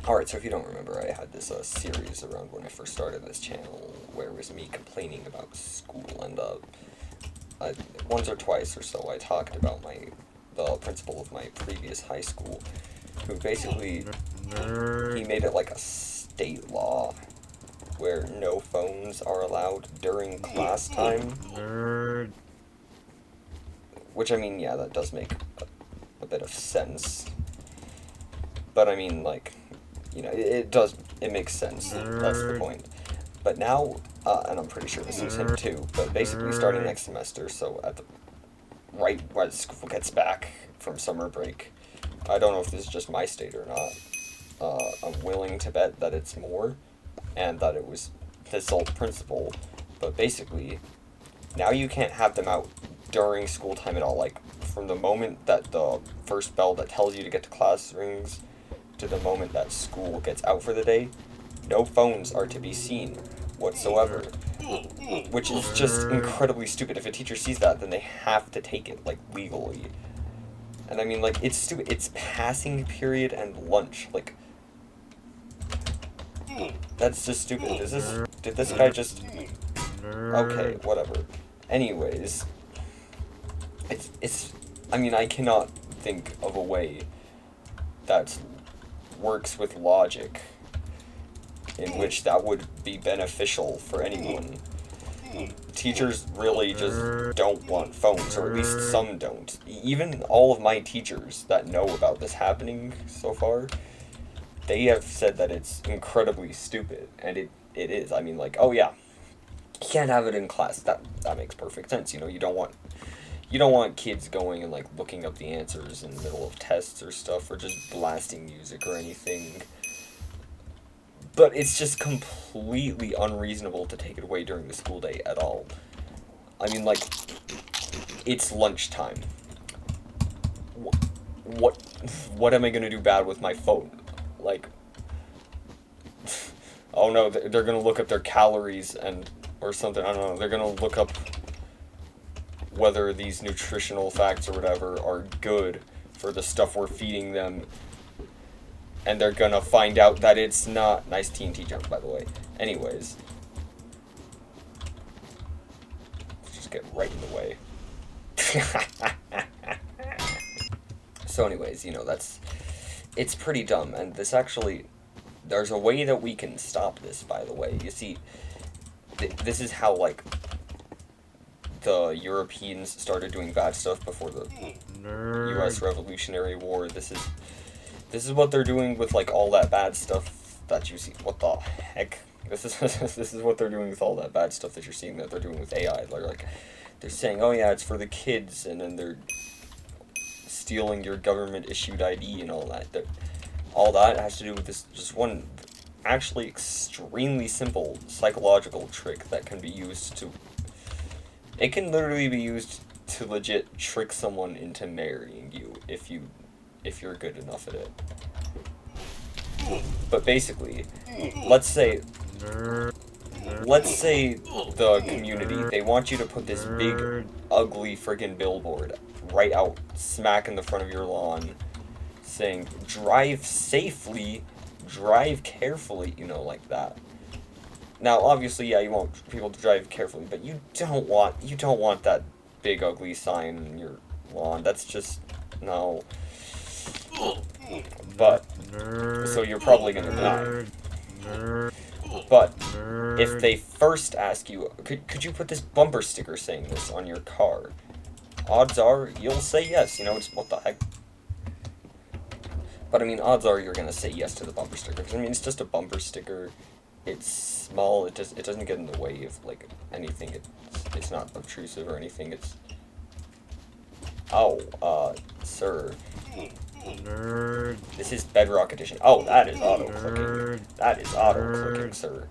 Alright, so if you don't remember, I had this series around when I first started this channel where it was me complaining about school, and once or twice or so I talked about the principal of my previous high school, who basically, he made it like a state law where no phones are allowed during class time. Which, I mean, yeah, that does make a bit of sense. But I mean, like, you know, it makes sense. That's the point. But now, and I'm pretty sure this is him too, but basically starting next semester, so right when school gets back from summer break, I don't know if this is just my state or not, I'm willing to bet that it's more, and that it was this old principal, but basically, now you can't have them out during school time at all. Like, from the moment that the first bell that tells you to get to class rings to the moment that school gets out for the day, no phones are to be seen whatsoever, which is just incredibly stupid. If a teacher sees that, then they have to take it, like, legally. And I mean, like, it's stupid. It's passing period and lunch, like, that's just stupid. Did this guy just... Okay, whatever. Anyways, I mean, I cannot think of a way that works with logic in which that would be beneficial for anyone. Teachers really just don't want phones, or at least some don't. Even all of my teachers that know about this happening so far, they have said that it's incredibly stupid, and it is. I mean, like, oh yeah, you can't have it in class. That makes perfect sense. You know, you don't want kids going and, like, looking up the answers in the middle of tests or stuff, or just blasting music or anything. But it's just completely unreasonable to take it away during the school day at all. I mean, like, it's lunchtime. What am I gonna do bad with my phone? Like, oh no, they're gonna look up their calories or something, I don't know, they're gonna look up whether these nutritional facts or whatever are good for the stuff we're feeding them, and they're gonna find out that it's not. Nice TNT jump, by the way. Anyways, let's just get right in the way. So anyways, you know, it's pretty dumb, and this actually, there's a way that we can stop this, by the way. You see, this is how, like, the Europeans started doing bad stuff before the U.S. Revolutionary War. This is what they're doing with, like, all that bad stuff that you see. What the heck? This is what they're doing with all that bad stuff that you're seeing that they're doing with AI. They're saying, oh yeah, it's for the kids, and then they're stealing your government-issued ID and all that. All that has to do with this just one actually extremely simple psychological trick that can be used to... It can literally be used to legit trick someone into marrying you if you're good enough at it. But basically, let's say the community, they want you to put this big, ugly friggin' billboard right out smack in the front of your lawn saying, drive safely, drive carefully, you know, like that. Now, obviously, yeah, you want people to drive carefully, but you don't want that big ugly sign in your lawn. That's just, no. But, so you're probably gonna die. But, if they first ask you, could you put this bumper sticker saying this on your car? Odds are, you'll say yes, you know, it's, what the heck. But, I mean, odds are you're gonna say yes to the bumper sticker, because, I mean, it's just a bumper sticker. It's small, it doesn't get in the way of, like, anything, it's not obtrusive or anything, it's... Oh, sir. Nerd. This is Bedrock Edition. Oh, that is auto-clicking. That is auto-clicking, sir.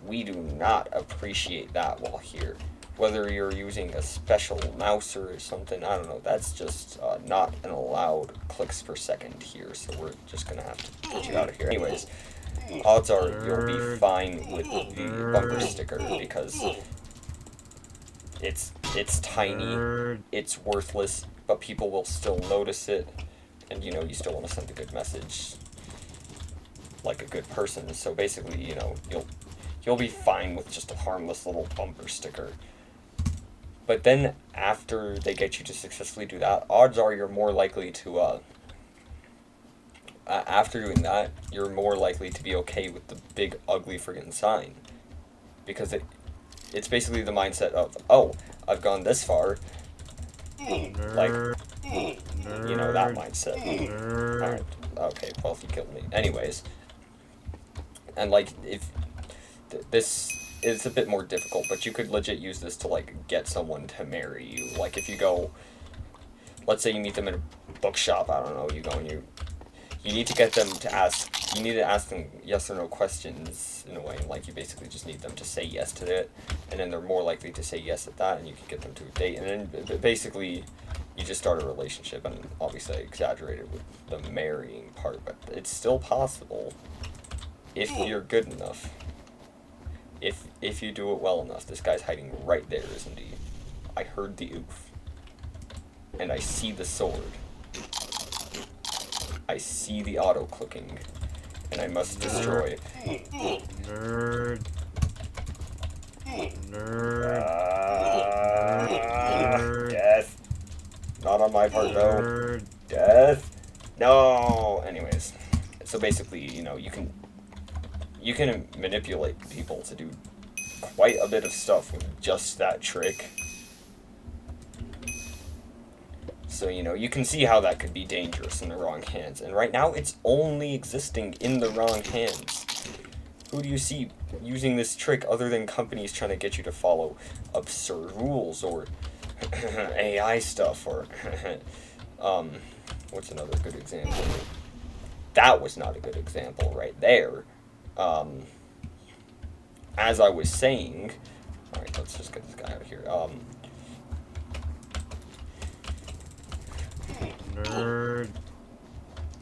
We do not appreciate that while here. Whether you're using a special mouse or something, I don't know, that's just not an allowed clicks per second here, so we're just gonna have to get you out of here. Anyways, odds are you'll be fine with the bumper sticker because it's tiny, it's worthless, but people will still notice it, and you know, you still want to send a good message. like a good person. So basically, you know, you'll be fine with just a harmless little bumper sticker. But then after they get you to successfully do that, odds are you're more likely to after doing that, you're more likely to be okay with the big ugly friggin' sign, because it's basically the mindset of, oh, I've gone this far, like, you know, that mindset. Alright, okay, well, he killed me. Anyways, and like, if this is a bit more difficult, but you could legit use this to, like, get someone to marry you. Like, if you go, let's say you meet them in a bookshop, I don't know, you go and you need to get them to ask, you need to ask them yes or no questions, in a way, like, you basically just need them to say yes to it, and then they're more likely to say yes at that, and you can get them to a date, and then, basically, you just start a relationship, and obviously I exaggerated with the marrying part, but it's still possible, if you're good enough. If you do it well enough. This guy's hiding right there, isn't he? I heard the oof. And I see the sword. I see the auto-clicking. And I must destroy. Nerd. Death. Not on my part, though. Death. No. Anyways. So basically, you know, you can manipulate people to do quite a bit of stuff with just that trick. So, you know, you can see how that could be dangerous in the wrong hands. And right now, it's only existing in the wrong hands. Who do you see using this trick other than companies trying to get you to follow absurd rules or AI stuff or... what's another good example? That was not a good example right there. As I was saying, alright, let's just get this guy out of here. Nerd.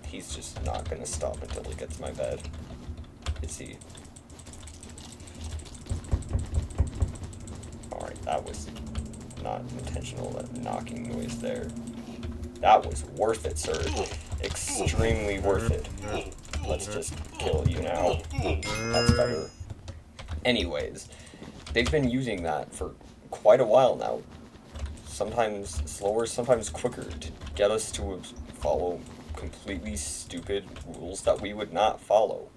He's just not gonna stop until he gets my bed. Is he? Alright, that was not intentional, that knocking noise there. That was worth it, sir. Extremely worth it. Let's just kill you now. That's better. Anyways, they've been using that for quite a while now. Sometimes slower, sometimes quicker, to get us to follow completely stupid rules that we would not follow.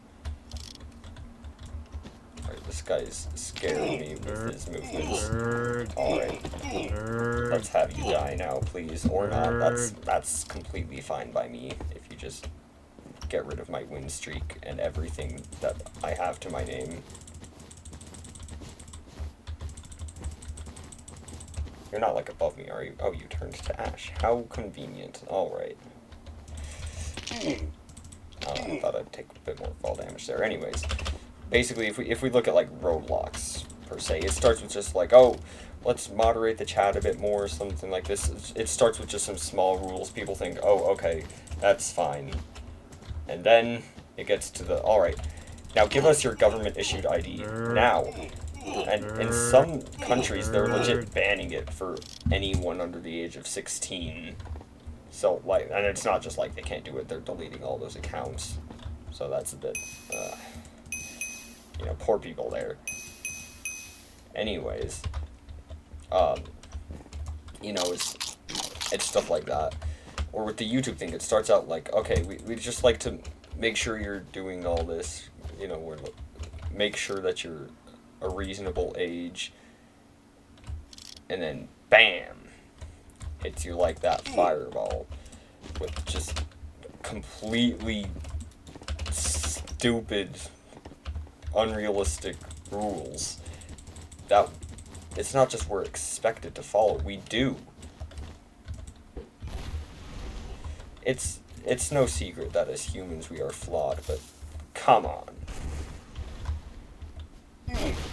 Alright, this guy's scaring me with his movements. Alright, let's have you die now, please. Or not, that's completely fine by me, if you just get rid of my win streak and everything that I have to my name. You're not, like, above me, are you? Oh, you turned to ash. How convenient. Alright. I thought I'd take a bit more fall damage there. Anyways, basically, if we look at, like, roadblocks, per se, it starts with just, like, oh, let's moderate the chat a bit more, something like this. It starts with just some small rules. People think, oh, okay, that's fine. And then it gets to the, alright, now give us your government-issued ID. Now. And in some countries, they're legit banning it for anyone under the age of 16. So, like, and it's not just like they can't do it, they're deleting all those accounts. So that's a bit, you know, poor people there. Anyways, you know, it's stuff like that. Or with the YouTube thing, it starts out like, okay, we just like to make sure you're doing all this, you know, make sure that you're a reasonable age, and then bam, hits you like that fireball with just completely stupid, unrealistic rules that it's not just we're expected to follow, we do. It's no secret that as humans we are flawed, but come on. Nerd.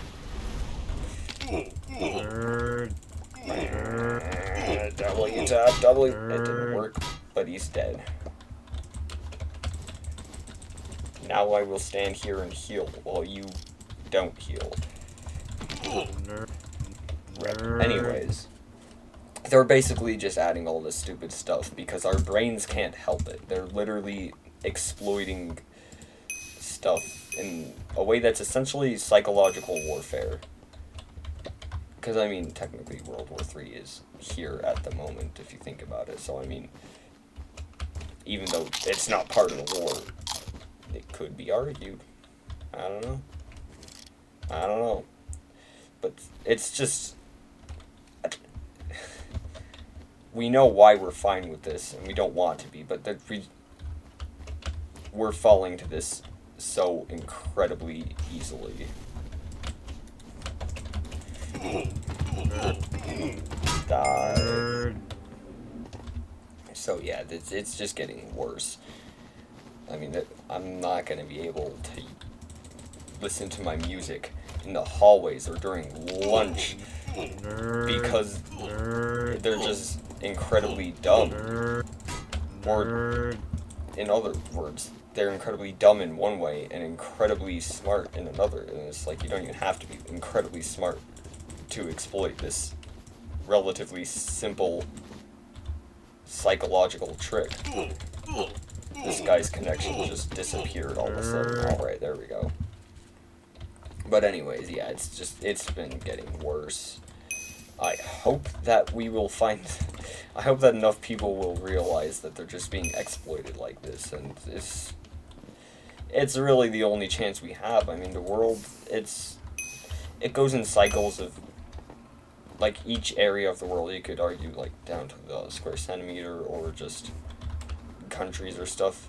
W tap, W. It didn't work, but he's dead. Now I will stand here and heal while you don't heal. Anyways, they're basically just adding all this stupid stuff because our brains can't help it. They're literally exploiting stuff in a way that's essentially psychological warfare. Because, I mean, technically World War III is here at the moment, if you think about it. So, I mean, even though it's not part of the war, it could be argued. I don't know. But it's just... We know why we're fine with this, and we don't want to be, but we're falling to this so incredibly easily. Die. So yeah, it's just getting worse. I mean, I'm not going to be able to listen to my music in the hallways or during lunch because they're just incredibly dumb. Or, in other words, they're incredibly dumb in one way and incredibly smart in another. And it's like you don't even have to be incredibly smart to exploit this relatively simple psychological trick. This guy's connection just disappeared all of a sudden. Alright, there we go. But anyways, yeah, it's been getting worse. I hope that I hope that enough people will realize that they're just being exploited like this, and it's really the only chance we have. I mean, the world, it goes in cycles of, like, each area of the world, you could argue, like, down to the square centimeter, or just countries or stuff,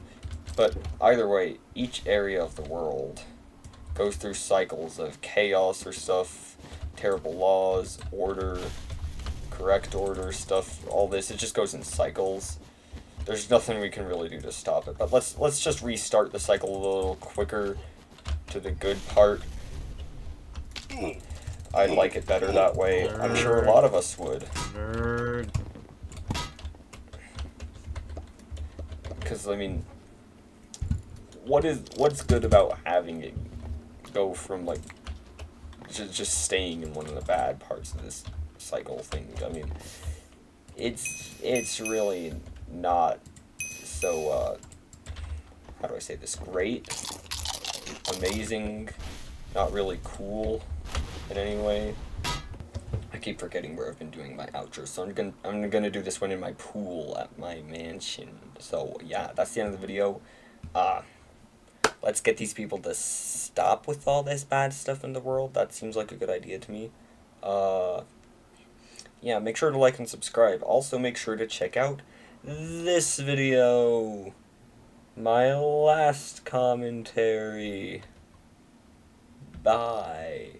but either way, each area of the world goes through cycles of chaos or stuff, terrible laws, order, correct order stuff, all this. It just goes in cycles. There's nothing we can really do to stop it, but let's just restart the cycle a little quicker to the good part. I'd like it better that way. I'm sure a lot of us would. Because, I mean, what's good about having it go from, like, just staying in one of the bad parts of this cycle thing? I mean, it's really not so, how do I say this, great, amazing, not really cool in any way. I keep forgetting where I've been doing my outro, so I'm gonna do this one in my pool at my mansion. So yeah, that's the end of the video. Let's get these people to stop with all this bad stuff in the world. That seems like a good idea to me. Yeah, make sure to like and subscribe. Also, make sure to check out this video. My last commentary. Bye.